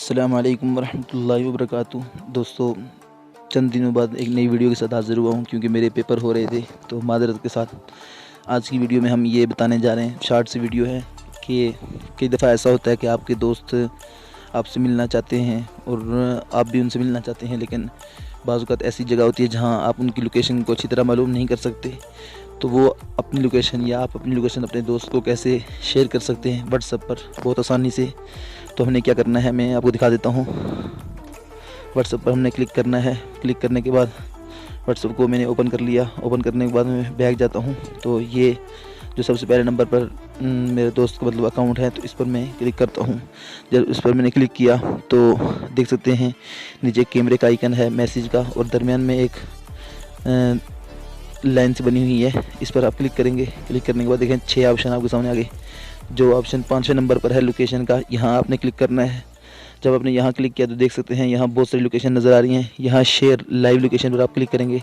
अस्सलामुअलैकुम वरहमतुल्लाहि वबरकातुहू। दोस्तों, चंद दिनों बाद एक नई वीडियो के साथ हाज़िर हुआ हूँ क्योंकि मेरे पेपर हो रहे थे, तो माज़रत के साथ आज की वीडियो में हम ये बताने जा रहे हैं, शॉर्ट सी वीडियो है कि कई दफ़ा ऐसा होता है कि आपके दोस्त आपसे मिलना चाहते हैं और आप भी उनसे मिलना चाहते हैं, लेकिन बाज़ औक़ात ऐसी जगह होती है जहाँ आप उनकी लोकेशन को अच्छी तरह मालूम नहीं कर सकते। तो वो अपनी लोकेशन या आप अपनी लोकेशन अपने दोस्त को कैसे शेयर कर सकते हैं व्हाट्सएप पर बहुत आसानी से। तो हमने क्या करना है, मैं आपको दिखा देता हूँ। व्हाट्सएप पर हमने क्लिक करना है। क्लिक करने के बाद व्हाट्सएप को मैंने ओपन कर लिया। ओपन करने के बाद मैं बैक जाता हूँ, तो ये जो सबसे पहले नंबर पर मेरे दोस्त का मतलब अकाउंट है, तो इस पर मैं क्लिक करता हूँ। जब इस पर मैंने क्लिक किया तो देख सकते हैं नीचे कैमरे का आइकन है, मैसेज का, और दरमियान में एक लाइन से बनी हुई है। इस पर आप क्लिक करेंगे। क्लिक करने के बाद देखें 6 ऑप्शन आपके सामने आ गए। जो ऑप्शन 5वें नंबर पर है लोकेशन का, यहाँ आपने क्लिक करना है। जब आपने यहाँ क्लिक किया तो देख सकते हैं यहाँ बहुत सारी लोकेशन नज़र आ रही हैं। यहाँ शेयर लाइव लोकेशन पर आप क्लिक करेंगे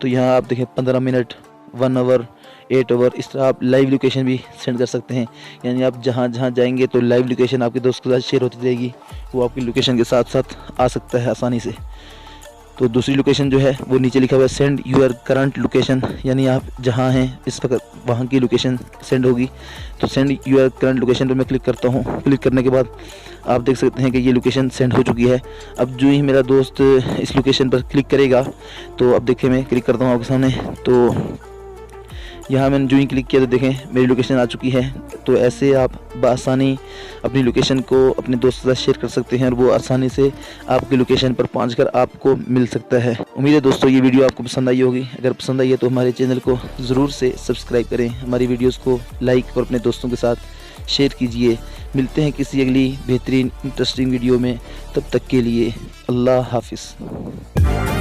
तो यहाँ आप देखें 15 मिनट, 1 आवर, 8 आवर, इस तरह आप लाइव लोकेशन भी सेंड कर सकते हैं। यानी आप जहाँ जहाँ जाएंगे तो लाइव लोकेशन आपके दोस्त के साथ शेयर होती रहेगी, वो आपकी लोकेशन के साथ साथ आ सकता है आसानी से। तो दूसरी लोकेशन जो है वो नीचे लिखा हुआ है सेंड यूर करंट लोकेशन, यानी आप जहाँ हैं इस वक्त वहाँ की लोकेशन सेंड होगी। तो सेंड यूर करंट लोकेशन पर मैं क्लिक करता हूँ। क्लिक करने के बाद आप देख सकते हैं कि ये लोकेशन सेंड हो चुकी है। अब जो ही मेरा दोस्त इस लोकेशन पर क्लिक करेगा तो अब देखिए मैं क्लिक करता हूँ आपके सामने, तो यहाँ मैंने जो ही क्लिक किया तो देखें मेरी लोकेशन आ चुकी है। तो ऐसे आप बआसानी अपनी लोकेशन को अपने दोस्त के साथ शेयर कर सकते हैं और वो आसानी से आपकी लोकेशन पर पहुंचकर आपको मिल सकता है। उम्मीद है दोस्तों ये वीडियो आपको पसंद आई होगी। अगर पसंद आई है तो हमारे चैनल को ज़रूर से सब्सक्राइब करें, हमारी वीडियोज़ को लाइक और अपने दोस्तों के साथ शेयर कीजिए। मिलते हैं किसी अगली बेहतरीन इंटरेस्टिंग वीडियो में, तब तक के लिए अल्लाह हाफिज़।